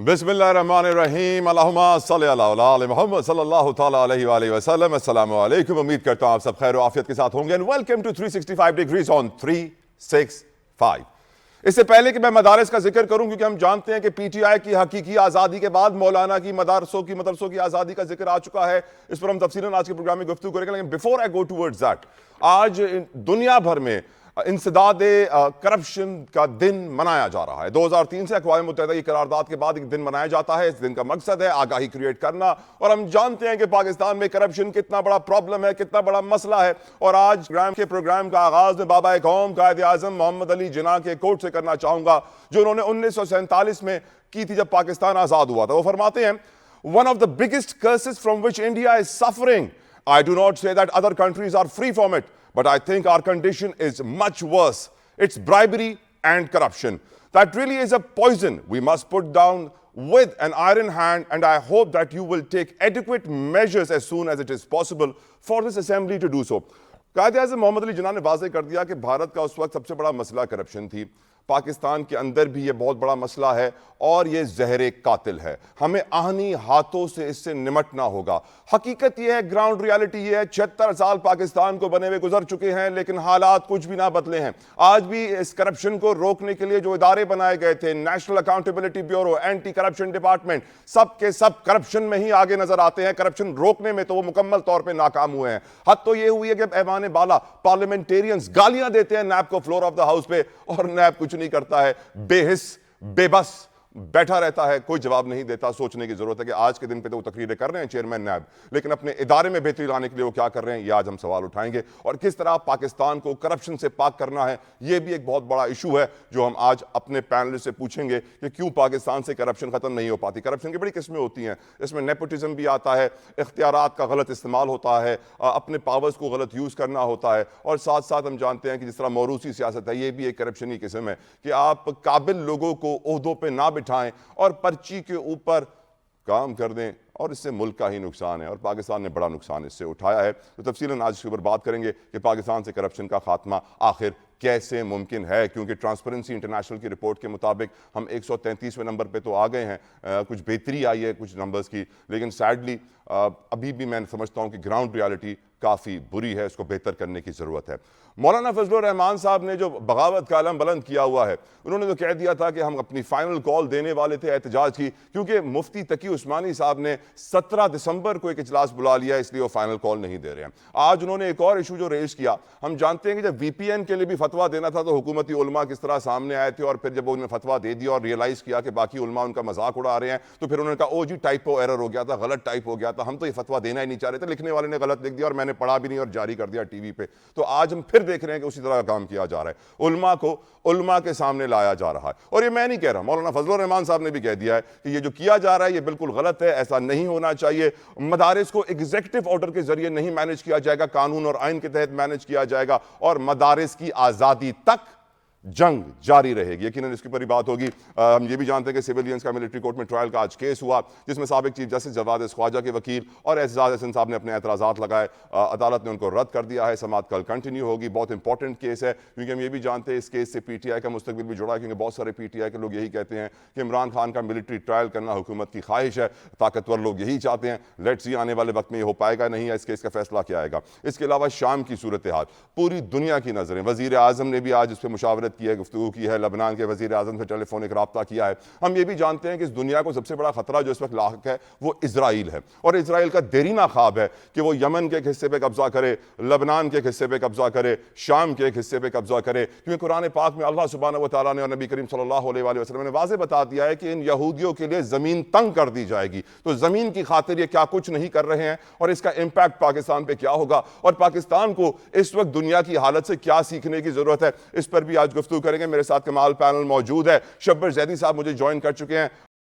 بسم اللہ الرحمن الرحیم، اللہم صلی اللہ علی محمد صلی اللہ تعالیٰ علیہ وآلہ وسلم۔ السلام علیکم، امید کرتا ہوں آپ سب خیر و عافیت کے ساتھ ہوں گے۔ and welcome to 365 degrees on 365۔ اس سے پہلے کہ میں مدارس کا ذکر کروں، کیونکہ ہم جانتے ہیں کہ پی ٹی آئی کی حقیقی آزادی کے بعد مولانا کی مدرسوں کی آزادی کا ذکر آ چکا ہے، اس پر ہم تفصیلاً آج کے پروگرام میں گفتگو کریں گے۔ لیکن before I go towards that، آج دنیا بھر میں انسداد کرپشن کا دن منایا جا رہا ہے۔ 2003 سے اقوام متحدہ کی قرارداد کے بعد ایک دن منایا جاتا ہے۔ اس دن کا مقصد ہے آگاہی کریٹ کرنا، اور ہم جانتے ہیں کہ پاکستان میں کرپشن کتنا بڑا پرابلم ہے، کتنا بڑا مسئلہ ہے۔ اور آج پروگرام کا آغاز میں بابا قوم قائد اعظم محمد علی جناح کے کوٹ سے کرنا چاہوں گا، جو انہوں نے 1947 میں کی تھی جب پاکستان آزاد ہوا تھا۔ وہ فرماتے ہیں one of the biggest curses from which India is suffering. I do not say that other countries are free from it, but I think our condition is much worse. It's bribery and corruption. That really is a poison we must put down with an iron hand, and I hope that you will take adequate measures as soon as it is possible for this assembly to do so. Quaid Azam محمد علی جناح نے واضح کر دیا کہ بھارت کا اس وقت سب سے بڑا مسئلہ کرپشن تھی۔ پاکستان کے اندر بھی یہ بہت بڑا مسئلہ ہے اور یہ زہر قاتل ہے۔ ہمیں آہنی ہاتھوں سے اس سے نمٹنا ہوگا۔ حقیقت یہ ہے، گراؤنڈ ریالٹی یہ ہے، 76 سال پاکستان کو بنے ہوئے گزر چکے ہیں، لیکن حالات کچھ بھی نہ بدلے ہیں۔ آج بھی اس کرپشن کو روکنے کے لیے جو ادارے بنائے گئے تھے، national accountability bureau, anti corruption department, سب کے سب کرپشن میں ہی آگے نظر آتے ہیں۔ کرپشن روکنے میں تو وہ مکمل طور پہ ناکام ہوئے ہیں۔ حد تو یہ ہوئی ہے کہ ایوان بالا پارلیمنٹیرینز گالیاں دیتے ہیں نیب کو فلور آف دا ہاؤس پہ، اور نیب کچھ نہیں کرتا ہے، بے حس بے بس بیٹھا رہتا ہے، کوئی جواب نہیں دیتا۔ سوچنے کی ضرورت ہے کہ آج کے دن پہ تو وہ تقریریں کر رہے ہیں چیئرمین نیب، لیکن اپنے ادارے میں بہتری لانے کے لیے وہ کیا کر رہے ہیں، یہ آج ہم سوال اٹھائیں گے۔ اور کس طرح پاکستان کو کرپشن سے پاک کرنا ہے، یہ بھی ایک بہت بڑا ایشو ہے جو ہم آج اپنے پینلسٹ سے پوچھیں گے کہ کیوں پاکستان سے کرپشن ختم نہیں ہو پاتی۔ کرپشن کی بڑی قسمیں ہوتی ہیں، اس میں نیپوٹزم بھی آتا ہے، اختیارات کا غلط استعمال ہوتا ہے، اپنے پاورز کو غلط یوز کرنا ہوتا ہے، اور ساتھ ساتھ ہم جانتے ہیں کہ جس طرح موروثی سیاست ہے، یہ بھی ایک کرپشن کی قسم ہے کہ آپ قابل لوگوں کو عہدوں پہ نہ بٹھائیں اور پرچی کے اوپر کام کر دیں، اور اس سے ملک کا ہی نقصان ہے، اور پاکستان نے بڑا نقصان اس سے اٹھایا ہے۔ تو تفصیلاً آج اس کے اوپر بات کریں گے کہ پاکستان سے کرپشن کا خاتمہ آخر کیسے ممکن ہے، کیونکہ ٹرانسپیرنسی انٹرنیشنل کی رپورٹ کے مطابق ہم 133ویں نمبر پہ تو آ گئے ہیں، کچھ بہتری آئی ہے کچھ نمبرز کی، لیکن سیڈلی ابھی بھی میں سمجھتا ہوں کہ گراؤنڈ ریالٹی کافی بری ہے، اس کو بہتر کرنے کی ضرورت ہے۔ مولانا فضل الرحمان صاحب نے جو بغاوت کا علم بلند کیا ہوا ہے، انہوں نے تو کہہ دیا تھا کہ ہم اپنی فائنل کال دینے والے تھے احتجاج کی، کیونکہ مفتی تقی عثمانی صاحب نے 17 دسمبر کو ایک اجلاس بلا لیا، اس لیے وہ فائنل کال نہیں دے رہے ہیں۔ آج انہوں نے ایک اور ایشو جو ریز کیا، ہم جانتے ہیں کہ جب وی پی این کے لیے بھی فتویٰ دینا تھا تو حکومتی علماء کس طرح سامنے آئے تھے، اور پھر جب انہوں نے فتویٰ دے دیا اور ریئلائز کیا کہ باقی علماء ان کا مذاق اڑا رہے ہیں، تو پھر انہوں نے کہا او جی ٹائپو ایرر ہو گیا تھا، غلط ٹائپ ہو گیا تھا، ہم تو یہ فتویٰ دینا ہی نہیں چاہ رہے تھے، لکھنے والے نے غلط لکھ دیا اور میں نے پڑھا بھی نہیں اور جاری کر دیا ٹی وی پہ۔ تو آج ہم پھر دیکھ رہے ہیں کہ اسی طرح کا کام کیا جا رہا ہے، علماء کو علماء کے سامنے لایا جا رہا ہے۔ اور یہ میں نہیں کہہ رہا، مولانا فضل الرحمان صاحب نے بھی کہہ دیا ہے کہ یہ جو کیا جا رہا ہے یہ بالکل غلط ہے، ایسا نہیں ہونا چاہیے۔ مدارس کو ایگزیکٹو آرڈر کے ذریعے نہیں مینج کیا جائے گا، قانون اور آئین کے تحت مینج کیا جائے گا، اور مدارس کی آزادی تک جنگ جاری رہے گی۔ یقیناً اس کے اوپر ہی بات ہوگی۔ ہم یہ بھی جانتے ہیں کہ سیویلینز کا ملٹری کورٹ میں ٹرائل کا آج کیس ہوا، جس میں سابق چیف جسٹس جواد خواجہ کے وکیل اور اعزاز احسن صاحب نے اپنے اعتراضات لگائے، عدالت نے ان کو رد کر دیا ہے۔ سماعت کل کنٹینیو ہوگی۔ بہت امپورٹنٹ کیس ہے، کیونکہ ہم یہ بھی جانتے ہیں اس کیس سے پی ٹی آئی کا مستقبل بھی جڑا ہے، کیونکہ بہت سارے پی ٹی آئی کے لوگ یہی کہتے ہیں کہ عمران خان کا ملٹری ٹرائل کرنا حکومت کی خواہش ہے، طاقتور لوگ یہی چاہتے ہیں۔ لیٹس سی آنے والے وقت میں یہ ہو پائے گا نہیں ہے، اس کیس کا فیصلہ کیا آئے گا۔ اس کے علاوہ شام کی صورتحال، پوری دنیا کی نظریں، وزیر اعظم نے بھی آج اس پہ مشاورت کی ہے، گفتگو کی ہے، لبنان کے وزیر اعظم سے ٹیلی فونک رابطہ کیا ہے۔ ہم یہ بھی جانتے ہیں کہ اس دنیا کو سب سے بڑا خطرہ جو اس وقت لاحق ہے وہ اسرائیل ہے، اور اسرائیل کا دیرینہ خواب ہے کہ وہ یمن کے ایک حصے پہ قبضہ کرے، لبنان کے ایک حصے پہ قبضہ کرے، شام کے ایک حصے پہ قبضہ کرے، کیونکہ قرآن پاک میں اللہ سبحانہ و تعالیٰ نے اور نبی کریم صلی اللہ علیہ وآلہ وسلم نے واضح بتا دیا ہے کہ ان یہودیوں کے لیے زمین تنگ کر دی جائے گی۔ تو زمین کی خاطر یہ کیا کچھ نہیں کر رہے ہیں، اور اس کا امپیکٹ پاکستان پہ کیا ہوگا، اور پاکستان کو اس وقت دنیا کی حالت سے کیا سیکھنے کی ضرورت ہے، اس پر بھی آج گفتگو کریں گے۔ میرے ساتھ کمال پینل موجود ہے، شبر زیدی صاحب مجھے جوائن کر چکے ہیں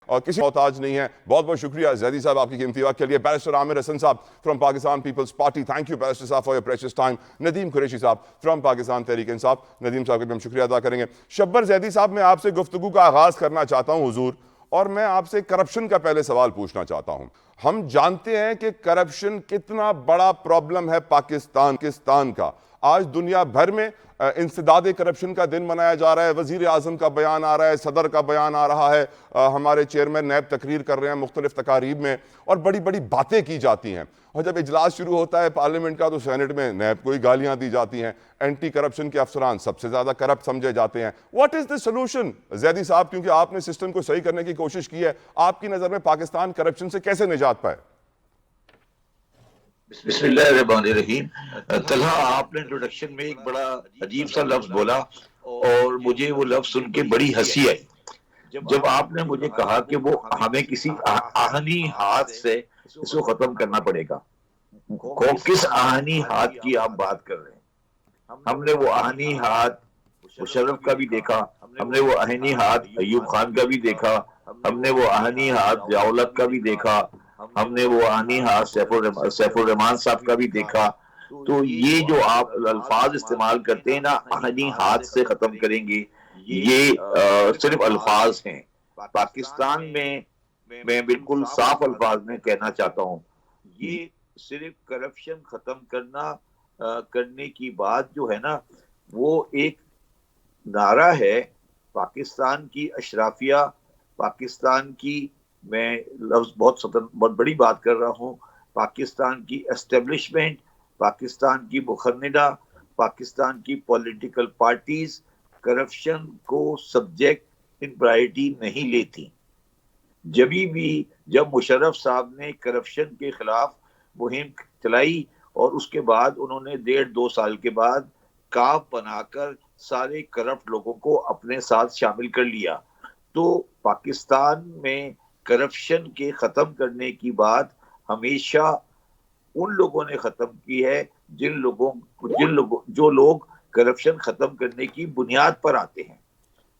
اور کسی محتاج نہیں ہے۔ بہت بہت شکریہ زیدی صاحب آپ کی قیمتی وقت کے لیے۔ Barrister Aamir Hassan sahib from Pakistan Peoples Party, thank you barrister sahib for your precious time. Nadeem Qureshi sahib from Pakistan Tehreek Insaf, Nadeem صاحب کا بھی ہم شکریہ ادا کریں گے۔ شبر زیدی صاحب میں آپ سے گفتگو کا آغاز کرنا چاہتا ہوں حضور، اور میں آپ سے کرپشن کا پہلے سوال پوچھنا چاہتا ہوں۔ ہم جانتے ہیں کہ کرپشن کتنا بڑا پرابلم ہے پاکستان کا۔ آج دنیا بھر میں انسداد کرپشن کا دن منایا جا رہا ہے. وزیر اعظم کا بیان آ رہا ہے, صدر کا بیان آ رہا ہے, ہمارے چیئرمین نیب تقریر کر رہے ہیں مختلف تقاریب میں, اور بڑی بڑی باتیں کی جاتی ہیں. اور جب اجلاس شروع ہوتا ہے پارلیمنٹ کا تو سینٹ میں نیب کو ہی گالیاں دی جاتی ہیں. اینٹی کرپشن کے افسران سب سے زیادہ کرپٹ سمجھے جاتے ہیں. What is the solution Zaidi صاحب, کیونکہ آپ نے سسٹم کو صحیح کرنے کی کوشش کی ہے, آپ کی نظر میں پاکستان کرپشن سے کیسے نجات پائے؟ بسم اللہ الرحمن الرحیم. طلحہ, آپ نے انٹروڈکشن میں ایک بڑا عجیب سا لفظ بولا اور مجھے وہ لفظ سن کے بڑی ہنسی آئی. جب آپ نے مجھے کہا کہ وہ ہمیں کسی آہنی ہاتھ سے اس کو ختم کرنا پڑے گا, کس آہنی ہاتھ کی آپ بات کر رہے ہیں؟ ہم نے وہ آہنی ہاتھ مشرف کا بھی دیکھا, ہم نے وہ آہنی ہاتھ ایوب خان کا بھی دیکھا, ہم نے وہ آہنی ہاتھ ضیاء-ال-حق کا بھی دیکھا, ہم نے وہ آہنی ہاتھ سیف الرحمان صاحب کا بھی دیکھا. تو یہ جو آپ الفاظ استعمال کرتے ہیں نا, آہنی ہاتھ سے ختم کریں گے, یہ صرف الفاظ ہیں. پاکستان میں بالکل صاف الفاظ میں کہنا چاہتا ہوں, یہ صرف کرپشن ختم کرنے کی بات جو ہے نا, وہ ایک نعرہ ہے. پاکستان کی اشرافیہ, پاکستان کی, میں لفظ بہت بڑی بات کر رہا ہوں, پاکستان کی اسٹیبلشمنٹ, پاکستان کی مخندہ, پاکستان کی پولیٹیکل پارٹیز کرپشن کو سبجیکٹ ان پرائرٹی نہیں لیتی. جب مشرف صاحب نے کرپشن کے خلاف مہم چلائی اور اس کے بعد انہوں نے 1.5-2 سال کے بعد کاف بنا کر سارے کرپٹ لوگوں کو اپنے ساتھ شامل کر لیا, تو پاکستان میں کرپشن کے ختم کرنے کی بات ہمیشہ ان لوگوں نے ختم کی ہے جو لوگ کرپشن ختم کرنے کی بنیاد پر آتے ہیں.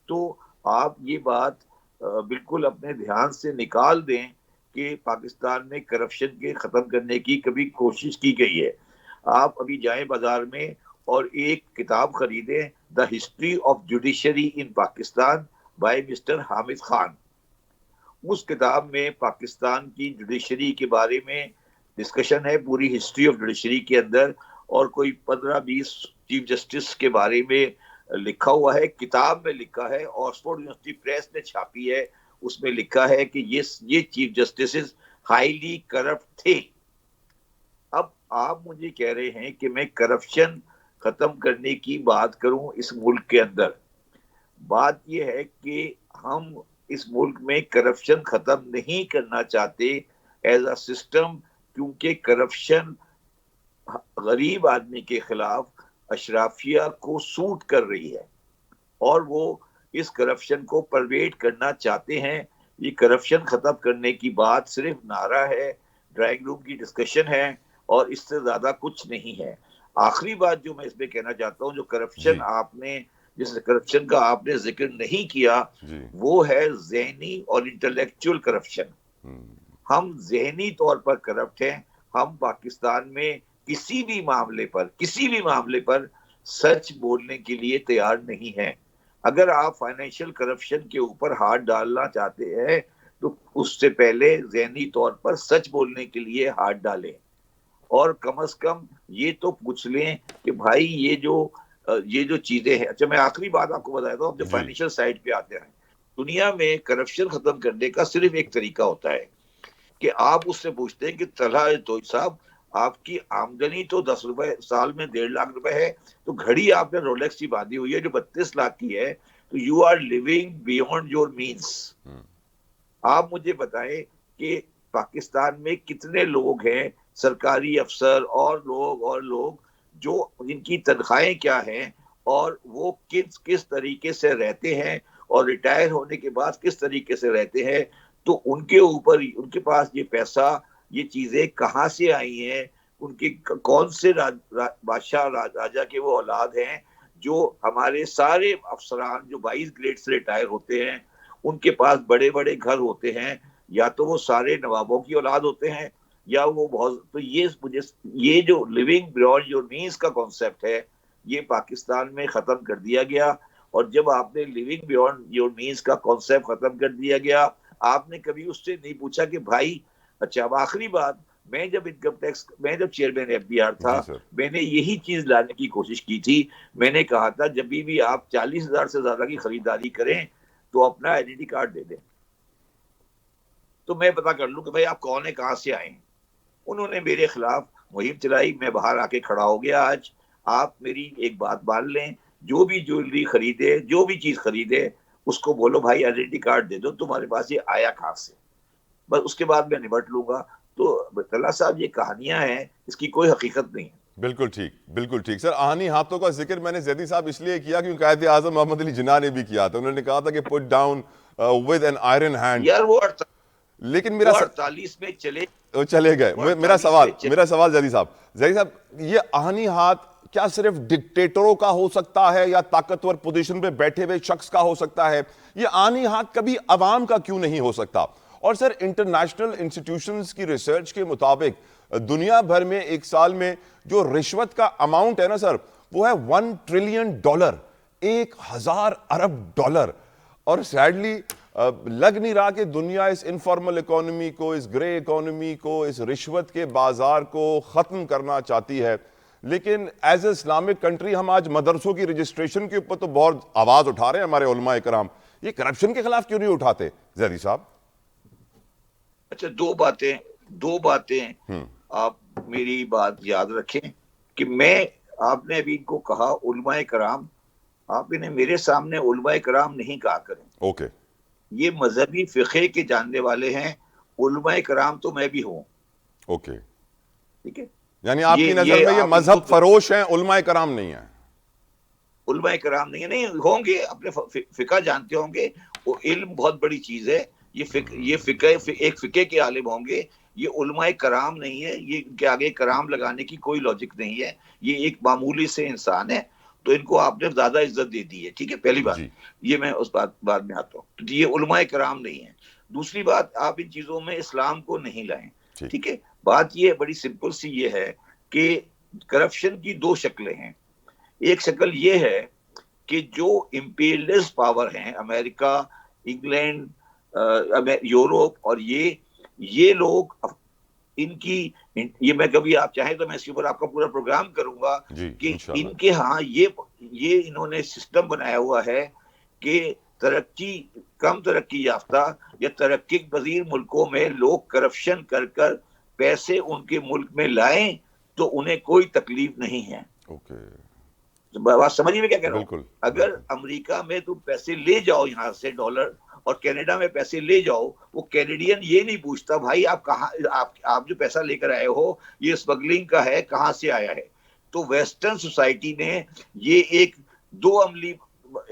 تو آپ یہ بات بالکل اپنے دھیان سے نکال دیں کہ پاکستان میں کرپشن کے ختم کرنے کی کبھی کوشش کی گئی ہے. آپ ابھی جائیں بازار میں اور ایک کتاب خریدیں, the history of judiciary in Pakistan by mister Hamid Khan. اس کتاب میں پاکستان کی جوڈیشری کے بارے میں ڈسکشن ہے, پوری ہسٹری آف جوڈیشری کے اندر, اور کوئی 15-20 چیف جسٹس کے بارے میں لکھا ہوا ہے. کتاب میں لکھا ہے, آکسفورڈ یونیورسٹی پریس نے چھاپی ہے, اس میں لکھا ہے کہ یہ چیف جسٹسز ہائیلی کرپٹ تھے. اب آپ مجھے کہہ رہے ہیں کہ میں کرپشن ختم کرنے کی بات کروں اس ملک کے اندر. بات یہ ہے کہ ہم اس ملک میں کرپشن ختم نہیں کرنا چاہتے ایز اے سسٹم, کیونکہ کرپشن غریب آدمی کے خلاف اشرافیہ کو سوٹ کر رہی ہے اور وہ اس کرپشن کو پرویٹ کرنا چاہتے ہیں. یہ کرپشن ختم کرنے کی بات صرف نعرہ ہے, ڈرائنگ روم کی ڈسکشن ہے, اور اس سے زیادہ کچھ نہیں ہے. آخری بات جو میں اس میں کہنا چاہتا ہوں, جو کرپشن جس کرپشن کا آپ نے ذکر نہیں کیا, وہ ہے ذہنی اور انٹلیکچول کرپشن. ہم ذہنی طور پر کرپٹ ہیں. ہم پاکستان میں کسی بھی معاملے پر سچ بولنے کے لیے تیار نہیں ہیں. اگر آپ فائنینشیل کرپشن کے اوپر ہاتھ ڈالنا چاہتے ہیں تو اس سے پہلے ذہنی طور پر سچ بولنے کے لیے ہاتھ ڈالیں, اور کم از کم یہ تو پوچھ لیں کہ بھائی یہ جو چیزیں ہیں. اچھا, میں آخری بات آپ کو بتاتا ہوں, جو فائنینشیل سائڈ پہ آتے ہیں, دنیا میں کرپشن ختم کرنے کا صرف ایک طریقہ ہوتا ہے کہ آپ اس سے پوچھتے ہیں کہ طلحہ توئی صاحب, آپ کی آمدنی تو 10 روپے سال میں 1.5 لاکھ روپے ہے, تو گھڑی آپ نے رولیکس کی باندھی ہوئی ہے جو 32 لاکھ کی ہے, تو you are living beyond your means. آپ مجھے بتائیں کہ پاکستان میں کتنے لوگ ہیں, سرکاری افسر اور لوگ جو جن کی تنخواہیں کیا ہیں اور وہ کس طریقے سے رہتے ہیں اور ریٹائر ہونے کے بعد کس طریقے سے رہتے ہیں. تو ان کے پاس یہ پیسہ, یہ چیزیں کہاں سے آئی ہیں, ان کے کون سے بادشاہ راجا کے وہ اولاد ہیں. جو ہمارے سارے افسران جو 22 گریڈ سے ریٹائر ہوتے ہیں, ان کے پاس بڑے بڑے گھر ہوتے ہیں, یا تو وہ سارے نوابوں کی اولاد ہوتے ہیں یا وہ بہت. تو یہ جو لیونگ بیونڈ یور مینس کا کانسیپٹ ہے, یہ پاکستان میں ختم کر دیا گیا. اور جب آپ نے لیونگ بیونڈ یور مینس کا کانسیپٹ ختم کر دیا گیا, آپ نے کبھی اس سے نہیں پوچھا کہ بھائی, اچھا اب آخری بات, میں جب انکم ٹیکس میں جب چیئرمین FBR تھا, جی سر. میں نے یہی چیز لانے کی کوشش کی تھی. میں نے کہا تھا جب بھی آپ 40,000 سے زیادہ کی خریداری کریں تو اپنا آئیڈینٹی کارڈ دے دیں, تو میں پتا کر لوں کہ بھائی آپ کون ہیں, کہاں سے آئے ہیں. انہوں نے میرے خلاف مہم چلائی, میں باہر آ کے کھڑا ہو گیا. آج آپ میری ایک بات مان لیں, جو بھی جویلری خریدے, جو بھی چیز خریدے, اس کو بولو بھائی آئیڈینٹی کارڈ دے دو, تمہارے پاس یہ آیا کہاں سے, بس اس کے بعد میں نمٹ لوں گا. تو طلحہ صاحب یہ کہانیاں ہیں, اس کی کوئی حقیقت نہیں ہے. بالکل ٹھیک, بالکل ٹھیک سر. آہنی ہاتھوں کا ذکر میں نے زیدی صاحب اس لیے کیا کیونکہ قائد اعظم محمد علی جناح نے بھی کیا تھا. انہوں نے کہا تھا کہ put down with an iron hand. یار لیکن وہ 48 میں چلے گئے. میرا سوال زیدی صاحب, یہ آہنی ہاتھ کیا صرف ڈکٹیٹروں کا ہو سکتا ہے یا طاقتور پوزیشن پہ بیٹھے ہوئے شخص کا ہو سکتا ہے؟ یہ آہنی ہاتھ کبھی عوام کا کیوں نہیں ہو سکتا؟ اور سر انٹرنیشنل انسٹیٹیوشنز کی ریسرچ کے مطابق دنیا بھر میں ایک سال میں جو رشوت کا اماؤنٹ ہے نا سر, وہ ہے $1 ٹریلین, 1,000 ارب ڈالر. اور سیڈلی لگ نہیں رہا کہ دنیا اس انفارمل اکانومی کو, اس گرے اکانومی کو, اس رشوت کے بازار کو ختم کرنا چاہتی ہے. لیکن ایز اے اسلامک کنٹری ہم آج مدرسوں کی رجسٹریشن کے اوپر تو بہت آواز اٹھا رہے ہیں ہمارے علماء کرام, یہ کرپشن کے خلاف کیوں نہیں اٹھاتے زیدی صاحب؟ اچھا, دو باتیں آپ میری بات یاد رکھیں کہ آپ نے ابھی ان کو کہا علماء کرام, آپ انہیں میرے سامنے علماء کرام نہیں کہا کریں. اوکے. یہ مذہبی فقہ کے جاننے والے ہیں, علماء کرام تو میں بھی ہوں. اوکے, ٹھیک ہے, یعنی آپ کی نظر میں یہ مذہب فروش ہیں, علماء کرام نہیں ہیں؟ علماء کرام نہیں ہوں گے, اپنے فقہ جانتے ہوں گے, وہ علم بہت بڑی چیز ہے. یہ فقہ ایک فقہ کے عالم ہوں گے, یہ علماء کرام نہیں ہے. یہ ان کے آگے کرام لگانے کی کوئی لاجک نہیں ہے. یہ ایک معمولی سے انسان ہے, تو ان کو آپ نے زیادہ عزت دے دی ہے. ٹھیک ہے, پہلی بات یہ, میں اس بات میں آتا ہوں. یہ علماء کرام نہیں ہے. دوسری بات, آپ ان چیزوں میں اسلام کو نہیں لائیں. ٹھیک ہے, بات یہ بڑی سمپل سی یہ ہے کہ کرپشن کی دو شکلیں ہیں. ایک شکل یہ ہے کہ جو امپیریلسٹ پاور ہیں, امریکہ, انگلینڈ, یورپ, اور یہ لوگ ان کی, یہ میں کبھی آپ چاہیں تو میں اس کے اوپر آپ کا پورا پروگرام کروں گا کہ ان کے ہاں یہ انہوں نے سسٹم بنایا ہوا ہے کہ کم ترقی یافتہ یا ترقی پذیر ملکوں میں لوگ کرپشن کر کر پیسے ان کے ملک میں لائیں تو انہیں کوئی تکلیف نہیں ہے. بات سمجھیے میں کیا کہہ رہا ہوں. اگر امریکہ میں تم پیسے لے جاؤ یہاں سے ڈالر, اور کینیڈا میں پیسے لے جاؤ, وہ کینیڈین یہ نہیں پوچھتا بھائی آپ کہاں, آپ جو پیسہ لے کر آئے ہو یہ اسمگلنگ کا ہے, کہاں سے آیا ہے. تو ویسٹرن سوسائٹی نے یہ ایک دو عملی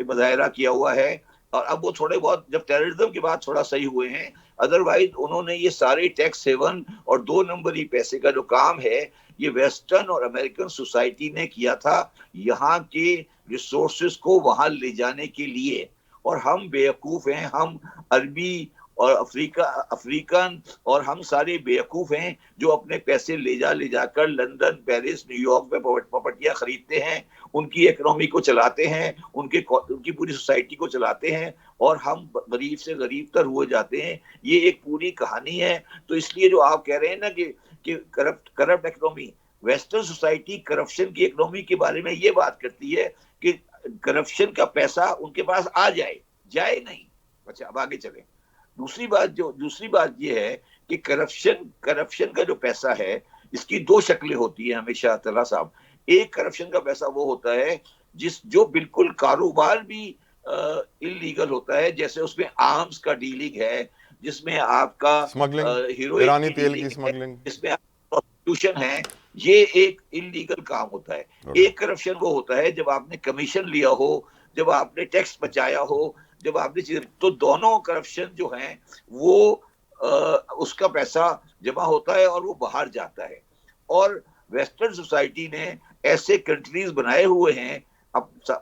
مظاہرہ کیا ہوا ہے, اور اب وہ تھوڑے بہت جب ٹیررزم کے بعد تھوڑا صحیح ہوئے ہیں, ادروائز انہوں نے یہ سارے ٹیکس ہیون اور 2 نمبری پیسے کا جو کام ہے یہ ویسٹرن اور امریکن سوسائٹی نے کیا تھا, یہاں کے ریسورسز کو وہاں لے جانے کے لیے. اور ہم بیوقوف ہیں, ہم عربی اور افریقن اور ہم سارے بیوقوف ہیں جو اپنے پیسے لے جا کر لندن, پیرس, نیو یارک میں پراپرٹیاں خریدتے ہیں, ان کی اکنامی کو چلاتے ہیں, ان کی پوری سوسائٹی کو چلاتے ہیں, اور ہم غریب سے غریب تر ہوئے جاتے ہیں. یہ ایک پوری کہانی ہے. تو اس لیے جو آپ کہہ رہے ہیں نا کہ corrupt economy, western society corruption کی اکنامی کے بارے میں یہ بات کرتی ہے کہ کرپشن کا پیسہ ان کے پاس آ جائے نہیں. اچھا, اب آگے چلیں. دوسری بات یہ ہے کہ کرپشن کا جو پیسہ ہے اس کی 2 شکلیں ہوتی ہیں ہمیشہ طلحہ صاحب. ایک کرپشن کا پیسہ وہ ہوتا ہے جو بالکل کاروبار بھی انلیگل ہوتا ہے, جیسے اس میں آرمز کا ڈیلنگ ہے, جس میں آپ کا ایرانی تیل کی اسمگلنگ, جس میں پروسٹیوشن ہے, یہ ایک انلیگل کام ہوتا ہے. ایک کرپشن وہ ہوتا ہے جب آپ نے کمیشن لیا ہو, جب آپ نے ٹیکس بچایا ہو, جب آپ نے تو دونوں کرپشن جو ہیں وہ اس کا پیسہ جمع ہوتا ہے اور وہ باہر جاتا ہے. اور ویسٹرن سوسائٹی نے ایسے کنٹریز بنائے ہوئے ہیں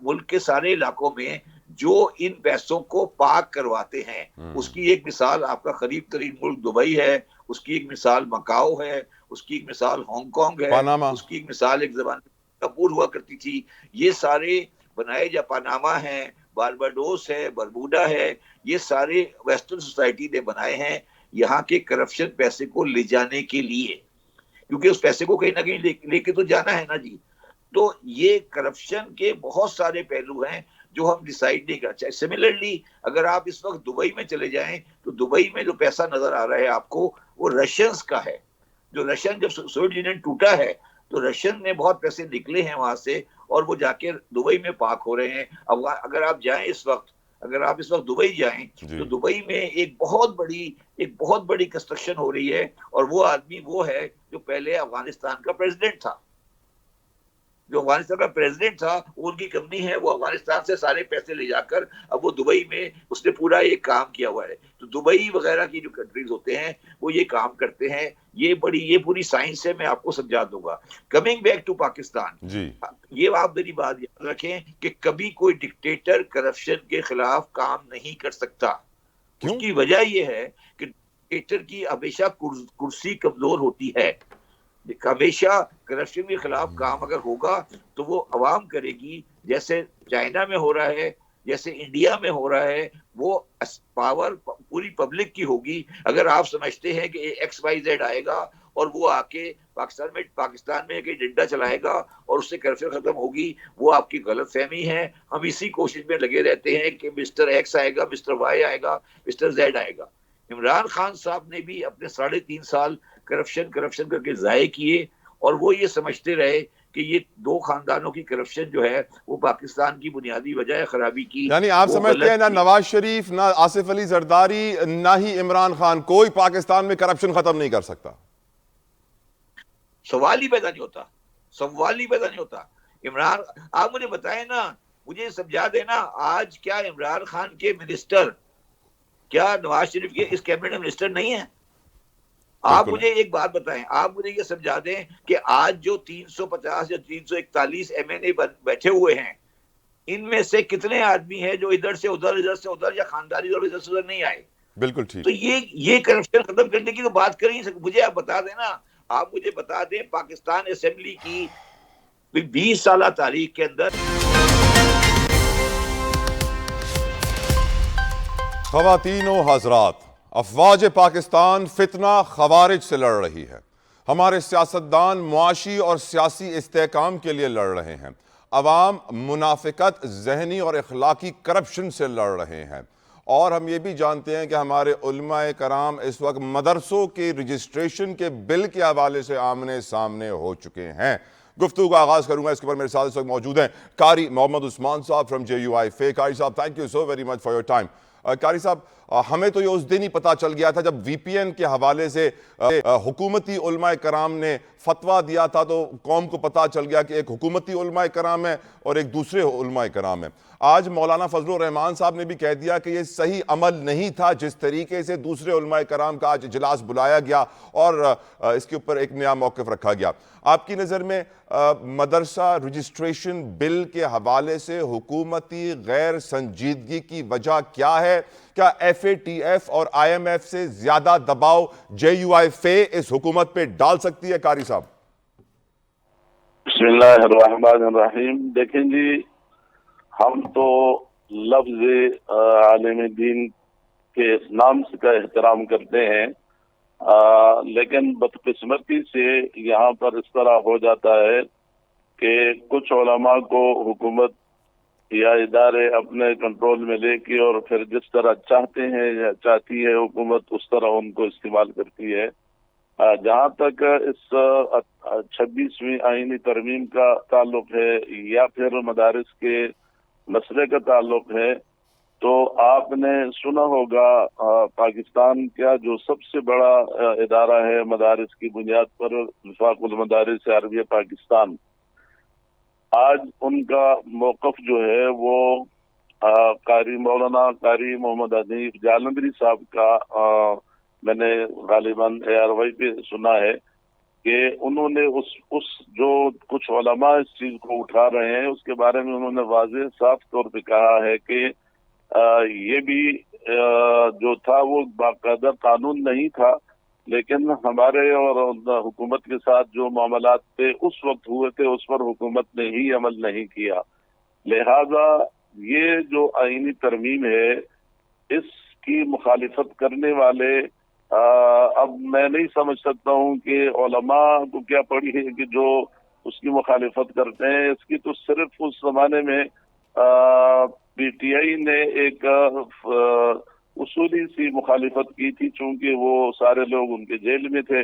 ملک کے سارے علاقوں میں جو ان پیسوں کو پاک کرواتے ہیں. اس کی ایک مثال آپ کا قریب ترین ملک دبئی ہے, اس کی ایک مثال مکاؤ ہے, اس کی ایک مثال ہانگ کانگ ہے, اس کی ایک مثال ایک زبان کپور ہوا کرتی تھی. یہ سارے بنائے جا پاناما ہیں, بارباڈوس ہے, برموڈا ہے, یہ سارے ویسٹرن سوسائٹی نے بنائے ہیں یہاں کے کرپشن پیسے کو لے جانے کے لیے. کیونکہ اس پیسے کو کہیں نہ کہیں لے کے تو جانا ہے نا جی. تو یہ کرپشن کے بہت سارے پہلو ہیں جو ہم ڈیسائیڈ نہیں کر چاہے. سملرلی اگر آپ اس وقت دبئی میں چلے جائیں تو دبئی میں جو پیسہ نظر آ رہا ہے آپ کو وہ رشینز کا ہے. جو رشین جب سوویت یونین ٹوٹا ہے تو رشین نے بہت پیسے نکلے ہیں وہاں سے اور وہ جا کے دبئی میں پارک ہو رہے ہیں. اگر آپ جائیں اس وقت دبئی جائیں تو دبئی میں ایک بہت بڑی کنسٹرکشن ہو رہی ہے اور وہ آدمی وہ ہے جو پہلے افغانستان کا پریزیڈنٹ تھا. جو افغانستان کا پریزیڈنٹ تھا ان کی کمپنی ہے, وہ افغانستان سے سارے پیسے لے جا کر اب وہ دبئی میں اس نے پورا ایک کام کیا ہوا ہے. تو دبئی وغیرہ کی جو کنٹریز ہوتے ہیں وہ یہ کام کرتے ہیں. یہ پوری سائنس ہے, میں آپ کو سمجھا دوں گا. کمنگ بیک ٹو پاکستان, یہ آپ میری بات یاد رکھیں کہ کبھی کوئی ڈکٹیٹر کرپشن کے خلاف کام نہیں کر سکتا. اس کی وجہ یہ ہے کہ ڈکٹیٹر کی ہمیشہ کرسی کمزور ہوتی ہے. ہمیشہ کرپشن کے خلاف کام اگر ہوگا تو وہ عوام کرے گی, جیسے چائنا میں ہو رہا ہے, جیسے انڈیا میں ہو رہا ہے. وہ پاور پوری پبلک کی ہوگی. اگر آپ سمجھتے ہیں کہ XYZ آئے گا اور وہ آ کے پاکستان میں ایک ڈنڈا چلائے گا اور اس سے کرپشن ختم ہوگی, وہ آپ کی غلط فہمی ہے. ہم اسی کوشش میں لگے رہتے ہیں کہ مسٹر ایکس آئے گا, مسٹر وائی آئے گا, مسٹر زیڈ آئے گا. عمران خان صاحب نے بھی اپنے 3.5 سال کرپشن کر کے ضائع کیے اور وہ یہ سمجھتے رہے کہ یہ دو خاندانوں کی کرپشن جو ہے وہ پاکستان کی بنیادی وجہ ہے خرابی کی. یعنی آپ سمجھتے ہیں نہ نواز شریف, نہ آصف علی زرداری, نہ ہی عمران خان, کوئی پاکستان میں کرپشن ختم نہیں کر سکتا؟ سوال ہی پیدا نہیں ہوتا. عمران, آپ مجھے بتائیں نا, مجھے سمجھا دینا, آج کیا عمران خان کے منسٹر کیا نواز شریف کے اس کیبنٹ میں منسٹر نہیں ہیں؟ آپ مجھے ایک بات بتائیں, آپ مجھے یہ سمجھا دیں کہ آج جو 350 یا 341 MNA بیٹھے ہوئے ہیں, ان میں سے کتنے آدمی ہیں جو ادھر سے ادھر یا خاندانی ادھر سے ادھر نہیں آئے؟ بالکل ٹھیک. تو یہ کرپشن ختم کرنے کی تو بات کر ہی سکتے. مجھے آپ بتا دیں نا, آپ مجھے بتا دیں پاکستان اسمبلی کی 20 سالہ تاریخ کے اندر. خواتین و حضرات, افواج پاکستان فتنہ خوارج سے لڑ رہی ہے. ہمارے سیاستدان معاشی اور سیاسی استحکام کے لیے لڑ رہے ہیں. عوام منافقت, ذہنی اور اخلاقی کرپشن سے لڑ رہے ہیں. اور ہم یہ بھی جانتے ہیں کہ ہمارے علماء کرام اس وقت مدرسوں کے رجسٹریشن کے بل کے حوالے سے آمنے سامنے ہو چکے ہیں. گفتگو کا آغاز کروں گا. اس کے اوپر میرے ساتھ اس وقت موجود ہیں قاری محمد عثمان صاحب فرام JUI FE. قاری صاحب, thank you so very much for your time. قاری صاحب, ہمیں تو یہ اس دن ہی پتا چل گیا تھا جب VPN کے حوالے سے حکومتی علماء کرام نے فتویٰ دیا تھا, تو قوم کو پتا چل گیا کہ ایک حکومتی علماء کرام ہے اور ایک دوسرے علماء کرام ہے. آج مولانا فضل الرحمان صاحب نے بھی کہہ دیا کہ یہ صحیح عمل نہیں تھا جس طریقے سے دوسرے علماء کرام کا آج اجلاس بلایا گیا اور اس کے اوپر ایک نیا موقف رکھا گیا. آپ کی نظر میں مدرسہ رجسٹریشن بل کے حوالے سے حکومتی غیر سنجیدگی کی وجہ کیا ہے؟ کیا FATF اور IMF سے زیادہ دباؤ JUI FE اس حکومت پہ ڈال سکتی ہے؟ قاری صاحب. بسم اللہ الرحمن الرحیم. دیکھیں جی, ہم تو لفظ عالم دین کے نام کا احترام کرتے ہیں, لیکن بدقسمتی سے یہاں پر اس طرح ہو جاتا ہے کہ کچھ علماء کو حکومت یا ادارے اپنے کنٹرول میں لے کے اور پھر جس طرح چاہتے ہیں یا چاہتی ہے حکومت اس طرح ان کو استعمال کرتی ہے. جہاں تک اس 26ویں آئینی ترمیم کا تعلق ہے یا پھر مدارس کے مسئلے کا تعلق ہے, تو آپ نے سنا ہوگا پاکستان کا جو سب سے بڑا ادارہ ہے مدارس کی بنیاد پر, وفاق المدارس عربیہ پاکستان, آج ان کا موقف جو ہے وہ مولانا قاری محمد حنیف جالندری صاحب کا میں نے غالباً ARY پہ سنا ہے کہ انہوں نے اس جو کچھ علماء اس چیز کو اٹھا رہے ہیں اس کے بارے میں انہوں نے واضح صاف طور پہ کہا ہے کہ یہ بھی جو تھا وہ باقاعدہ قانون نہیں تھا, لیکن ہمارے اور حکومت کے ساتھ جو معاملات تھے اس وقت ہوئے تھے اس پر حکومت نے ہی عمل نہیں کیا. لہذا یہ جو آئینی ترمیم ہے اس کی مخالفت کرنے والے اب میں نہیں سمجھ سکتا ہوں کہ علماء کو کیا پڑی ہے کہ جو اس کی مخالفت کرتے ہیں. اس کی تو صرف اس زمانے میں پی ٹی آئی نے ایک اصولی سی مخالفت کی تھی، چونکہ وہ سارے لوگ ان کے جیل میں تھے،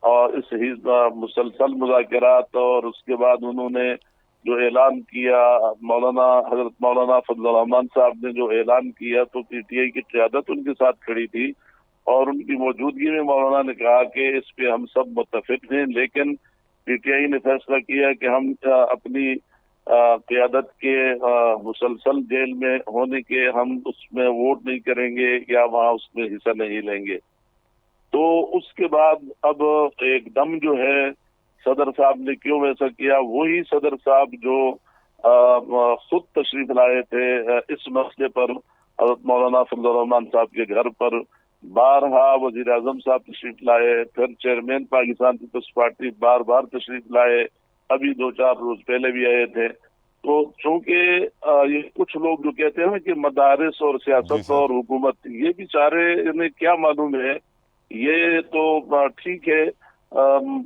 اور اس حزب مسلسل مذاکرات، اور اس کے بعد انہوں نے جو اعلان کیا، حضرت مولانا فضل الرحمان صاحب نے جو اعلان کیا، تو پی ٹی آئی کی قیادت ان کے ساتھ کھڑی تھی، اور ان کی موجودگی میں مولانا نے کہا کہ اس پہ ہم سب متفق ہیں، لیکن پی ٹی آئی نے فیصلہ کیا کہ ہم اپنی قیادت کے مسلسل جیل میں ہونے کے ہم اس میں ووٹ نہیں کریں گے یا وہاں اس میں حصہ نہیں لیں گے. تو اس کے بعد اب ایک دم جو ہے صدر صاحب نے کیوں ایسا کیا، وہی صدر صاحب جو خود تشریف لائے تھے اس مسئلے پر حضرت مولانا فضل الرحمان صاحب کے گھر پر، بارہا وزیر اعظم صاحب تشریف لائے، پھر چیئرمین پاکستان پیپلز پارٹی بار بار تشریف لائے، ابھی 2-4 روز پہلے بھی آئے تھے. تو چونکہ یہ کچھ لوگ جو کہتے ہیں کہ مدارس اور سیاست اور حکومت، یہ بیچارے انہیں کیا معلوم ہے. یہ تو ٹھیک ہے،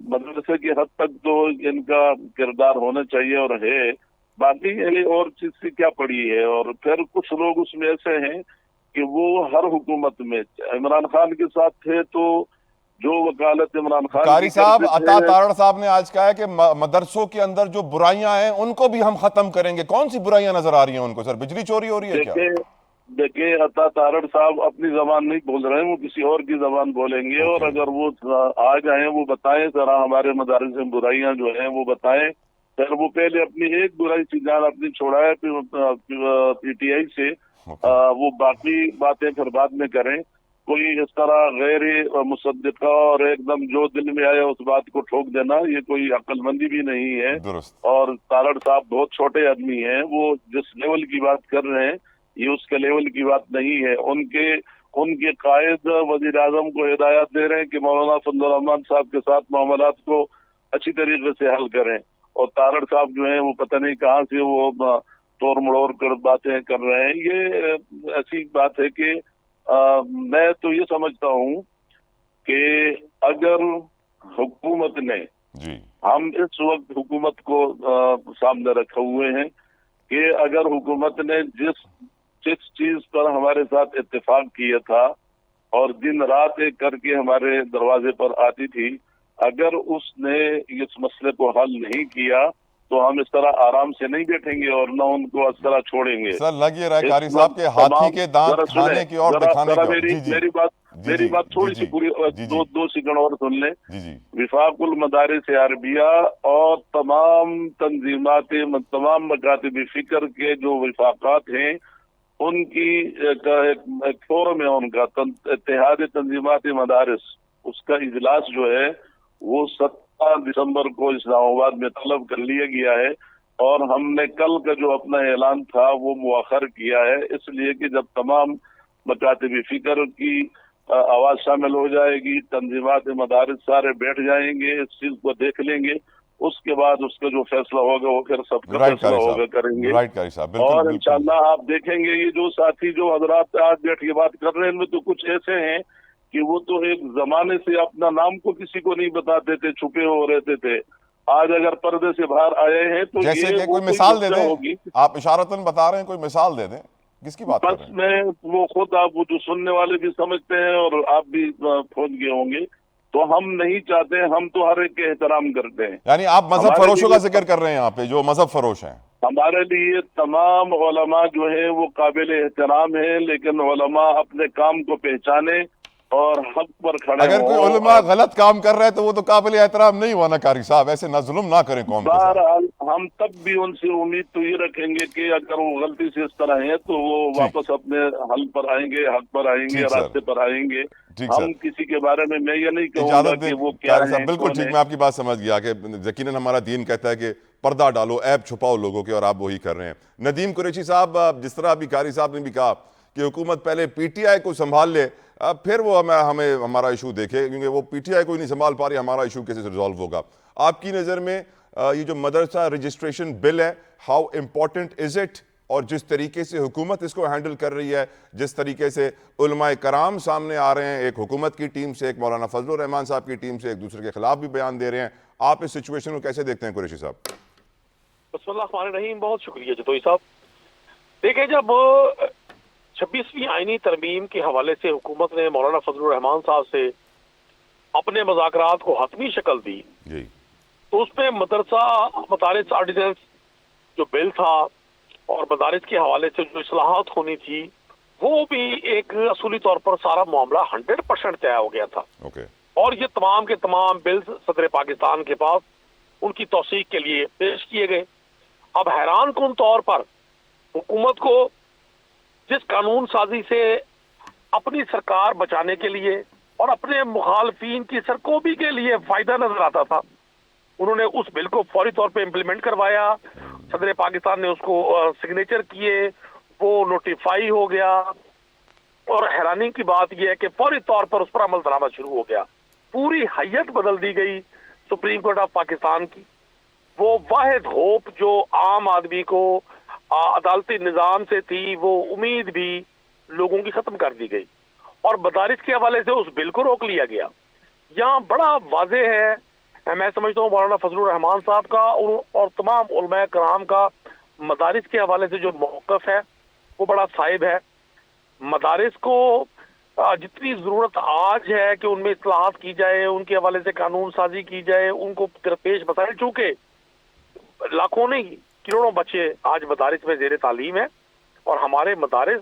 مدرسے کی حد تک تو ان کا کردار ہونا چاہیے اور ہے، باقی اور چیز سے کیا پڑی ہے. اور پھر کچھ لوگ اس میں ایسے ہیں کہ وہ ہر حکومت میں عمران خان کے ساتھ تھے، تو جو وکالت عمران خان قاری صاحب، عطا تارڑ صاحب نے آج کہا ہے کہ مدرسوں کے اندر جو برائیاں ہیں ان کو بھی ہم ختم کریں گے. کون سی برائیاں نظر آ رہی ہیں ان کو؟ سر بجلی چوری ہو رہی ہے کیا؟ دیکھیں عطا تارڑ صاحب اپنی زبان نہیں بول رہے ہیں، وہ کسی اور کی زبان بولیں گے. اور اگر وہ آ جائیں، وہ بتائیں ذرا ہمارے مدارس میں برائیاں جو ہیں وہ بتائیں. پھر وہ پہلے اپنی ایک برائی کی جان اپنی چھوڑائے پی ٹی آئی سے، وہ باقی باتیں پھر بعد میں کریں. کوئی اس طرح غیر مصدقہ اور ایک دم جو دل میں آیا اس بات کو ٹھوک دینا، یہ کوئی عقل مندی بھی نہیں ہے. اور تارڑ صاحب بہت چھوٹے آدمی ہیں، وہ جس لیول کی بات کر رہے ہیں یہ اس کے لیول کی بات نہیں ہے. ان کے قائد وزیر اعظم کو ہدایت دے رہے ہیں کہ مولانا فضل الرحمان صاحب کے ساتھ معاملات کو اچھی طریقے سے حل کریں، اور تارڑ صاحب جو ہیں وہ پتہ نہیں کہاں سے وہ توڑ مڑوڑ کر باتیں کر رہے ہیں. یہ ایسی بات ہے کہ میں تو یہ سمجھتا ہوں کہ اگر حکومت نے، ہم اس وقت حکومت کو سامنے رکھے ہوئے ہیں کہ اگر حکومت نے جس چیز پر ہمارے ساتھ اتفاق کیا تھا اور دن رات ایک کر کے ہمارے دروازے پر آتی تھی، اگر اس نے اس مسئلے کو حل نہیں کیا تو ہم اس طرح آرام سے نہیں بیٹھیں گے اور نہ ان کو اس طرح چھوڑیں گے. سر لگ یہ رہا ہے قاری صاحب کے ہاتھی کے دانت کھانے کی اور دکھانے کی. میری بات تھوڑی سی پوری 2 سیکنڈ اور سن لیں. وفاق المدارس عربیہ اور تمام تنظیمات، تمام مکاتب فکر کے جو وفاقات ہیں، ان کی ایک فورم ہے ان کا، اتحاد تنظیمات مدارس، اس کا اجلاس جو ہے وہ 17 دسمبر کو اسلام آباد میں طلب کر لیا گیا ہے، اور ہم نے کل کا جو اپنا اعلان تھا وہ مؤخر کیا ہے، اس لیے کہ جب تمام مکاتب فکر کی آواز شامل ہو جائے گی، تنظیمات مدارس سارے بیٹھ جائیں گے، اس چیز کو دیکھ لیں گے، اس کے بعد اس کا جو فیصلہ ہوگا وہ پھر سب کا فیصلہ ہوگا کریں گے. اور انشاءاللہ آپ دیکھیں گے یہ جو ساتھی جو حضرات آج بیٹھ کے بات کر رہے ہیں، ان میں تو کچھ ایسے ہیں کہ وہ تو ایک زمانے سے اپنا نام کو کسی کو نہیں بتاتے تھے، چھپے ہو رہتے تھے. آج اگر پردے سے باہر آئے ہیں تو جیسے کہ کوئی مثال دے دیں، آپ اشارتاً بتا رہے ہیں، کوئی مثال دے دیں، کس کی بات کر رہے ہیں؟ بس میں وہ خود آپ جو سننے والے بھی سمجھتے ہیں اور آپ بھی پہنچ گئے ہوں گے، تو ہم نہیں چاہتے، ہم تو ہر ایک کے احترام کرتے ہیں. یعنی آپ مذہب فروشوں کا ذکر کر رہے ہیں یہاں پہ، جو مذہب فروش ہیں؟ ہمارے لیے تمام علماء جو ہیں وہ قابل احترام ہیں، لیکن علماء اپنے کام کو پہچانے اور حق پر کھڑے اگر کوئی علماء غلط کام کر رہے ہیں تو وہ تو قابل احترام نہیں ہوا نا قاری صاحب. ایسے نہ ظلم نہ کریں قوم کے ساتھ. بہرحال ہم تب بھی ان سے امید تو یہ رکھیں گے کہ اگر وہ غلطی سے اس طرح ہیں تو وہ واپس اپنے حل پر آئیں گے، حق پر آئیں گے، راستے پر آئیں گے. ہم کسی کے بارے میں یہ نہیں کہوں گا کہ وہ کیا ہیں. بالکل ٹھیک، میں آپ کی بات سمجھ گیا کہ یقیناً ہمارا دین کہتا ہے کہ پردہ ڈالو، عیب چھپاؤ لوگوں کے، اور آپ وہی کر رہے ہیں. ندیم قریشی صاحب، جس طرح ابھی قاری صاحب نے بھی کہا کہ حکومت پہلے پی ٹی آئی کو سنبھال لے، پھر وہ ہمیں ہمارا ایشو دیکھے، کیونکہ وہ پی ٹی آئی کو ہی نہیں سنبھال پا رہی، ہمارا ایشو کیسے ریزالو ہوگا؟ آپ کی نظر میں یہ جو مدرسہ رجسٹریشن بل ہے، ہاؤ امپورٹنٹ از اٹ، اور جس طریقے سے حکومت اس کو ہینڈل کر رہی ہے, جس طریقے سے علماء کرام سامنے آ رہے ہیں, ایک حکومت کی ٹیم سے, ایک مولانا فضل الرحمان صاحب کی ٹیم سے, ایک دوسرے کے خلاف بھی بیان دے رہے ہیں, آپ اس سچویشن کو کیسے دیکھتے ہیں قریشی صاحب؟ بسم اللہ الرحمن الرحیم. بہت شکریہ جتوئی صاحب. دیکھیں, جب 26ویں آئینی ترمیم کے حوالے سے حکومت نے مولانا فضل الرحمان صاحب سے اپنے مذاکرات کو حتمی شکل دی جی, تو اس میں مدرسہ مدارس آرڈیننس جو بل تھا اور مدارس کے حوالے سے جو اصلاحات ہونی تھی وہ بھی ایک اصولی طور پر سارا معاملہ 100% طے ہو گیا تھا. اوکے. اور یہ تمام کے تمام بلز صدر پاکستان کے پاس ان کی توثیق کے لیے پیش کیے گئے. اب حیران کن طور پر حکومت کو جس قانون سازی سے اپنی سرکار بچانے کے لیے اور اپنے مخالفین کی سرکوبی کے لیے فائدہ نظر آتا تھا, انہوں نے اس بل کو فوری طور پہ امپلیمنٹ کروایا. صدر پاکستان نے اس کو سگنیچر کیے, وہ نوٹیفائی ہو گیا, اور حیرانی کی بات یہ ہے کہ فوری طور پر اس پر عمل درآمد شروع ہو گیا. پوری حیت بدل دی گئی سپریم کورٹ آف پاکستان کی. وہ واحد ہوپ جو عام آدمی کو عدالتی نظام سے تھی, وہ امید بھی لوگوں کی ختم کر دی گئی, اور مدارس کے حوالے سے اس بل کو روک لیا گیا. یہاں بڑا واضح ہے, میں سمجھتا ہوں مولانا فضل الرحمان صاحب کا اور تمام علماء کرام کا مدارس کے حوالے سے جو موقف ہے وہ بڑا صائب ہے. مدارس کو جتنی ضرورت آج ہے کہ ان میں اصلاحات کی جائے, ان کے حوالے سے قانون سازی کی جائے, ان کو درپیش مسائل, چونکہ لاکھوں نہیں کروڑوں بچے آج مدارس میں زیر تعلیم ہیں, اور ہمارے مدارس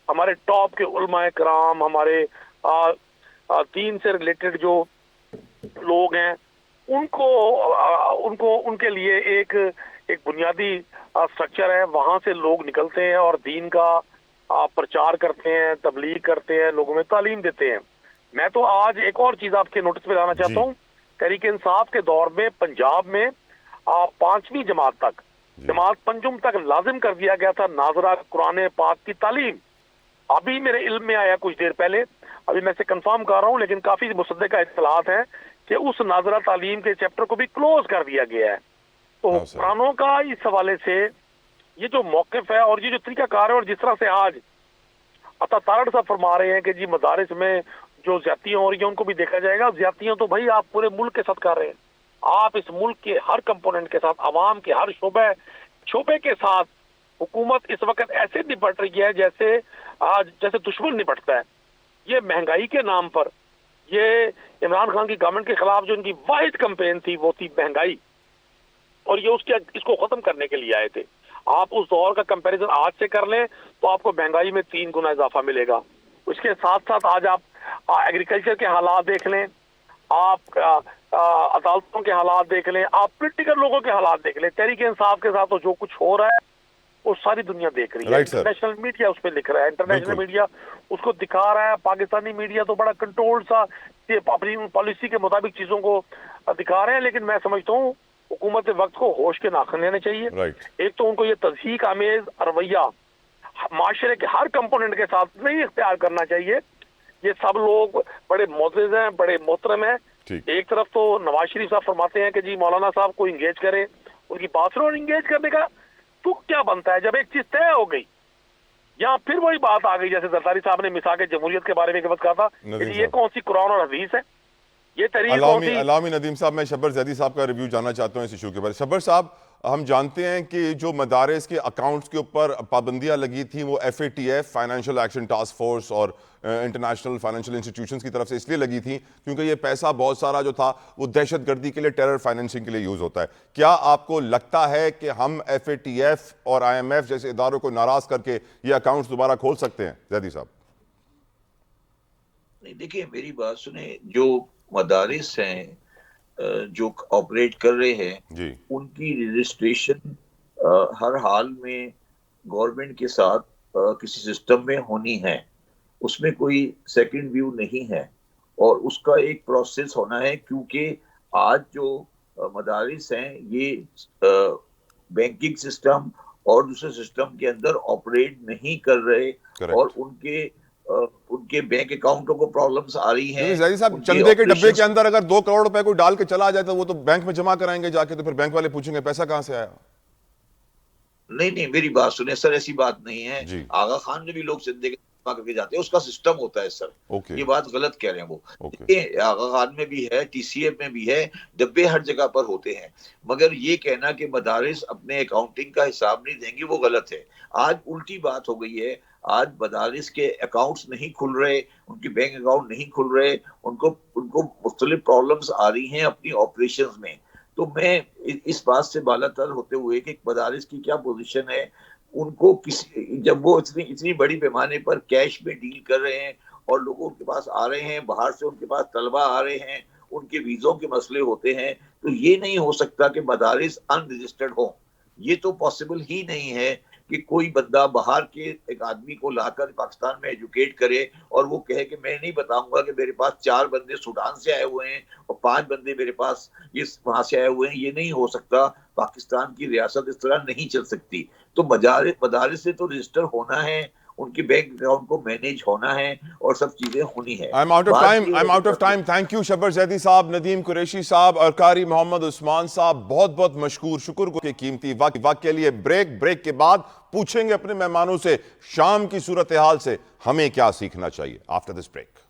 ہمارے ٹاپ کے علماء کرام, ہمارے دین سے ریلیٹڈ جو لوگ ہیں, ان کے لیے ایک بنیادی سٹرکچر ہے. وہاں سے لوگ نکلتے ہیں اور دین کا پرچار کرتے ہیں, تبلیغ کرتے ہیں, لوگوں میں تعلیم دیتے ہیں. میں تو آج ایک اور چیز آپ کے نوٹس میں لانا چاہتا ہوں. تحریک انصاف کے دور میں پنجاب میں 5ویں جماعت تک, جماعت پنجم تک لازم کر دیا گیا تھا ناظرہ قرآن پاک کی تعلیم. ابھی میرے علم میں آیا کچھ دیر پہلے, ابھی میں سے کنفرم کر رہا ہوں, لیکن کافی مصدقہ اطلاعات ہیں کہ اس ناظرہ تعلیم کے چیپٹر کو بھی کلوز کر دیا گیا ہے. تو حکمرانوں کا اس حوالے سے یہ جو موقف ہے اور یہ جو طریقہ کار ہے, اور جس طرح سے آج عطا تارڑ صاحب فرما رہے ہیں کہ جی مدارس میں جو زیادتیاں ہو رہی ہیں ان کو بھی دیکھا جائے گا. زیادتیاں تو بھائی آپ پورے ملک کے ساتھ کر رہے ہیں, آپ اس ملک کے ہر کمپوننٹ کے ساتھ, عوام کے ہر شعبے کے ساتھ حکومت اس وقت ایسے نپٹ رہی ہے جیسے دشمن نپٹتا ہے. یہ مہنگائی کے نام پر, یہ عمران خان کی گورنمنٹ کے خلاف جو ان کی واحد کمپین تھی وہ تھی مہنگائی, اور یہ اس کو ختم کرنے کے لیے آئے تھے. آپ اس دور کا کمپیریزن آج سے کر لیں تو آپ کو مہنگائی میں 3 گنا اضافہ ملے گا. اس کے ساتھ ساتھ آج آپ ایگریکلچر کے حالات دیکھ لیں, آپ عدالتوں کے حالات دیکھ لیں, آپ پولیٹیکل لوگوں کے حالات دیکھ لیں. تحریک انصاف کے ساتھ تو جو کچھ ہو رہا ہے وہ ساری دنیا دیکھ رہی ہے. انٹرنیشنل میڈیا اس پہ لکھ رہا ہے, انٹرنیشنل میڈیا اس کو دکھا رہا ہے. پاکستانی میڈیا تو بڑا کنٹرول سا اپنی پالیسی کے مطابق چیزوں کو دکھا رہے ہیں. لیکن میں سمجھتا ہوں حکومت وقت کو ہوش کے ناخن لینے چاہیے. ایک تو ان کو یہ تضحیک آمیز رویہ معاشرے کے ہر کمپوننٹ کے ساتھ نہیں اختیار کرنا چاہیے. یہ سب لوگ بڑے معزز ہیں, بڑے محترم ہیں. ایک طرف تو نواز شریف صاحب فرماتے ہیں کہ جی مولانا صاحب کو انگیج کریں, ان کی بات سنو, اور انگیج کرنے کا تو کیا بنتا ہے جب ایک چیز طے ہو گئی. یہاں پھر وہی بات آ گئی جیسے زرداری صاحب نے مساق جمہوریت کے بارے میں ایک وقت کہا تھا کہ یہ کون سی قرآن اور حدیث ہے, یہ تحریک کون سی. علامہ ندیم صاحب, میں شبر زیدی صاحب کا ریویو جاننا چاہتا ہوں اس ایشو کے بارے. شبر صاحب, ہم جانتے ہیں کہ جو مدارس کے اکاؤنٹس کے اوپر پابندیاں لگی تھیں وہ FATF financial action task force اور انٹرنیشنل فائنینشیل انسٹیٹیوشنز کی طرف سے اس لیے لگی تھیں کیونکہ یہ پیسہ بہت سارا جو تھا وہ دہشت گردی کے لیے, ٹیرر فائنینسنگ کے لیے یوز ہوتا ہے. کیا آپ کو لگتا ہے کہ ہم FATF اور IMF جیسے اداروں کو ناراض کر کے یہ اکاؤنٹس دوبارہ کھول سکتے ہیں؟ زیدی صاحب نہیں, دیکھیں میری بات سنیں, جو مدارس ہیں جو آپریٹ کر رہے ہیں ان کی رجسٹریشن ہر حال میں گورنمنٹ کے ساتھ کسی سسٹم میں ہونی ہے. اس میں کوئی سیکنڈ ویو نہیں ہے, اور اس کا ایک پروسیس ہونا ہے, کیونکہ آج جو مدارس ہیں یہ بینکنگ سسٹم اور دوسرے سسٹم کے اندر آپریٹ نہیں کر رہے, اور ان کے بینک اکاؤنٹوں کو پرابلمز آ رہی ہیں. زیدی صاحب, چندے کے ڈبے کے اندر اگر 2 کروڑ روپے کوئی ڈال کے چلا جائے تو وہ تو بینک میں جمع کرائیں گے جا کے, تو پھر بینک والے پوچھیں گے پیسہ کہاں سے آیا. نہیں, زیدی صاحب, چندے کے ڈبے کے اندر اگر 2 کروڑ روپے کوئی ڈال کے چلا جائے تو وہ تو بینک میں جمع کرائیں گے جا کے, تو پھر بینک والے پوچھیں گے پیسہ کہاں سے آیا. نہیں میری بات سنیں سر, ایسی بات نہیں ہے. جی آغا خان میں بھی لوگ زندے کے کر کے جاتے ہیں, اس کا سسٹم ہوتا ہے سر. اوکے یہ بات غلط کہہ رہے ہیں وہ. اوکے دیکھیں آغا خان میں بھی ہے, ٹی سی ایم میں بھی ہے, ڈبے ہر جگہ پر ہوتے ہیں, مگر یہ کہنا کہ مدارس اپنے اکاؤنٹنگ کا حساب نہیں دیں گے وہ غلط ہے. آج الٹی بات ہو گئی ہے, آج مدارس کے اکاؤنٹس نہیں کھل رہے, ان کے بینک اکاؤنٹ نہیں کھل رہے, ان کو مختلف پرابلمز آ رہی ہیں اپنی آپریشنز میں. تو میں اس بات سے بالا تر ہوتے ہوئے کہ مدارس کی کیا پوزیشن ہے, ان کو جب وہ اتنی بڑی پیمانے پر کیش میں ڈیل کر رہے ہیں اور لوگوں کے پاس آ رہے ہیں, باہر سے ان کے پاس طلبہ آ رہے ہیں, ان کے ویزوں کے مسئلے ہوتے ہیں, تو یہ نہیں ہو سکتا کہ مدارس ان رجسٹرڈ ہوں. یہ تو پاسبل ہی نہیں ہے کہ کوئی بندہ باہر کے ایک آدمی کو لا کر پاکستان میں ایجوکیٹ کرے اور وہ کہے کہ میں نہیں بتاؤں گا کہ میرے پاس 4 بندے سوڈان سے آئے ہوئے ہیں اور 5 بندے میرے پاس وہاں سے آئے ہوئے ہیں. یہ نہیں ہو سکتا. پاکستان کی ریاست اس طرح نہیں چل سکتی. تو مدارس سے تو رجسٹر ہونا ہے, ان کے بینک اکاؤنٹ کو مینیج ہونا ہے اور سب چیزیں ہونی ہے. I'm out of time. Thank you شبر زیدی صاحب, ندیم قریشی صاحب اور قاری محمد عثمان صاحب, بہت بہت مشکور, شکر کے قیمتی وقت کے لیے. بریک کے بعد پوچھیں گے اپنے مہمانوں سے شام کی صورتحال سے ہمیں کیا سیکھنا چاہیے. After this break.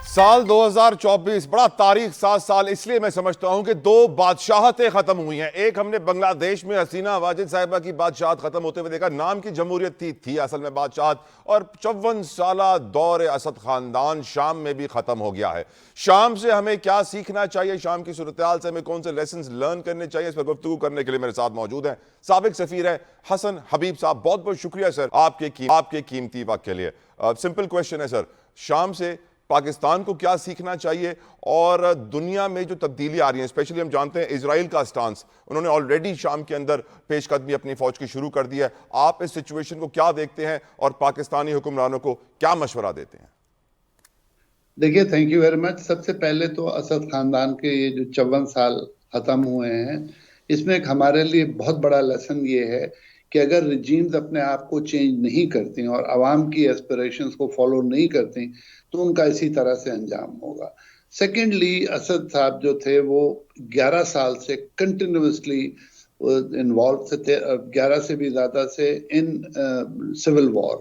سال 2024 بڑا تاریخ ساز سال اس لیے میں سمجھتا ہوں کہ 2 بادشاہتیں ختم ہوئی ہیں. ایک ہم نے بنگلہ دیش میں حسینہ واجد صاحبہ کی بادشاہت ختم ہوتے ہوئے دیکھا, نام کی جمہوریت تھی اصل میں بادشاہت, اور 54 سالہ دور اسد خاندان شام میں بھی ختم ہو گیا ہے. شام سے ہمیں کیا سیکھنا چاہیے, شام کی صورتحال سے ہمیں کون سے لیسنز لرن کرنے چاہیے, اس پر گفتگو کرنے کے لیے میرے ساتھ موجود ہیں سابق سفیر حسن حبیب صاحب. بہت بہت شکریہ سر آپ کے قیمتی وقت کے لیے. سمپل کویشچن ہے سر, شام سے پاکستان کو کیا سیکھنا چاہیے اور دنیا میں جو تبدیلی آ رہی ہیں, اسپیشلی ہم جانتے ہیں اسرائیل کا سٹانس, انہوں نے آلریڈی شام کے اندر پیش قدمی اپنی فوج کی شروع کر دی ہے. آپ اس سچویشن کو کیا دیکھتے ہیں اور پاکستانی حکمرانوں کو کیا مشورہ دیتے ہیں؟ دیکھیے تھینک یو ویری مچ. سب سے پہلے تو اسد خاندان کے یہ جو 54 سال ختم ہوئے ہیں, اس میں ایک ہمارے لیے بہت بڑا لیسن یہ ہے کہ اگر رجیمز اپنے آپ کو چینج نہیں کرتی اور عوام کی ایسپریشنز کو فالو نہیں کرتی تو ان کا اسی طرح سے انجام ہوگا. سیکنڈلی اسد صاحب جو تھے وہ 11 سال سے کنٹینیوسلی انوالو تھے, 11 سے بھی زیادہ سے ان سول وار.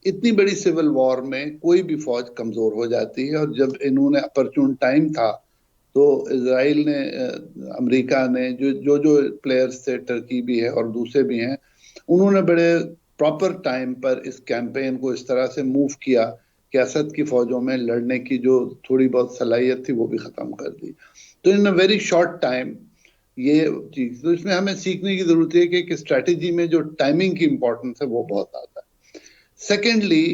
اتنی بڑی سول وار میں کوئی بھی فوج کمزور ہو جاتی ہے, اور جب انہوں نے اپرچون ٹائم تھا تو اسرائیل نے, امریکہ نے, جو پلیئرز تھے, ٹرکی بھی ہے اور دوسرے بھی ہیں, انہوں نے بڑے پراپر ٹائم پر اس کیمپین کو اس طرح سے موو کیا کہ اسد کی فوجوں میں لڑنے کی جو تھوڑی بہت صلاحیت تھی وہ بھی ختم کر دی. تو ان اے ویری شارٹ ٹائم یہ چیز, تو اس میں ہمیں سیکھنے کی ضرورت ہے کہ اسٹریٹجی میں جو ٹائمنگ کی امپورٹنس ہے وہ بہت زیادہ ہے. سیکنڈلی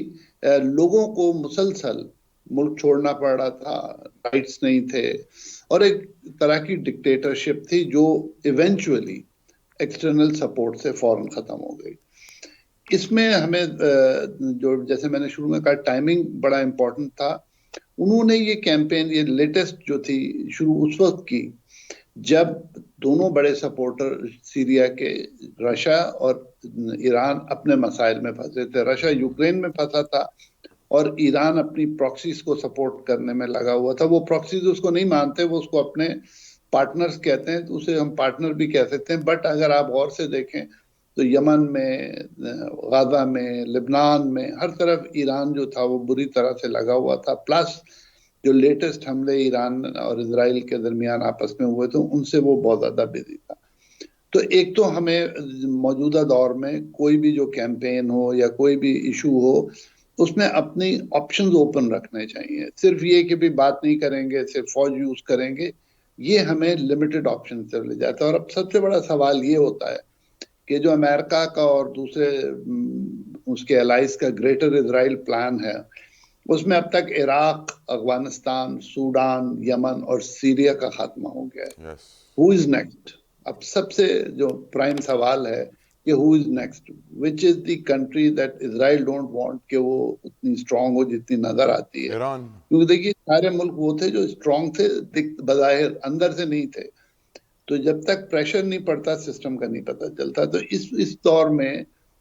لوگوں کو مسلسل ملک چھوڑنا پڑ رہا تھا, رائٹس نہیں تھے, اور ایک طرح کی ڈکٹیٹرشپ تھی جو ایونچولی ایکسٹرنل سپورٹ سے فوراً ختم ہو گئی. اس میں ہمیں جو جیسے میں نے شروع میں کہا ٹائمنگ بڑا امپورٹنٹ تھا. انہوں نے یہ کیمپین, یہ لیٹسٹ جو تھی, شروع اس وقت کی جب دونوں بڑے سپورٹر سیریا کے رشیا اور ایران اپنے مسائل میں پھنسے تھے. رشیا یوکرین میں پھنسا تھا اور ایران اپنی پراکسیز کو سپورٹ کرنے میں لگا ہوا تھا. وہ پراکسیز اس کو نہیں مانتے, وہ اس کو اپنے پارٹنرز کہتے ہیں, تو اسے ہم پارٹنر بھی کہہ سکتے ہیں. بٹ اگر آپ غور سے دیکھیں تو یمن میں, غزہ میں, لبنان میں, ہر طرف ایران جو تھا وہ بری طرح سے لگا ہوا تھا. پلس جو لیٹسٹ حملے ایران اور اسرائیل کے درمیان آپس میں ہوئے تھے ان سے وہ بہت زیادہ بزی تھا. تو ایک تو ہمیں موجودہ دور میں کوئی بھی جو کیمپین ہو یا کوئی بھی ایشو ہو اس میں اپنی آپشنز اوپن رکھنے چاہیے. صرف یہ کہ بھی بات نہیں کریں گے, صرف فوج یوز کریں گے, یہ ہمیں لمیٹڈ آپشن سے لے جاتا ہے. اور اب سب سے بڑا سوال یہ ہوتا ہے کہ جو امریکہ کا اور دوسرے اس کے الائز کا گریٹر اسرائیل پلان ہے, اس میں اب تک عراق, افغانستان, سوڈان, یمن اور سیریا کا خاتمہ ہو گیا ہے. Who is next? اب سب سے جو پرائم سوال ہے کہ who is next, which is the country that Israel don't want کہ وہ اتنی اسٹرانگ ہو جتنی نظر آتی ہے. ایران. کیونکہ دیکھیے سارے ملک وہ تھے جو اسٹرانگ تھے بظاہر, اندر سے نہیں تھے. تو جب تک پریشر نہیں پڑتا سسٹم کا نہیں پتہ چلتا. تو اس دور میں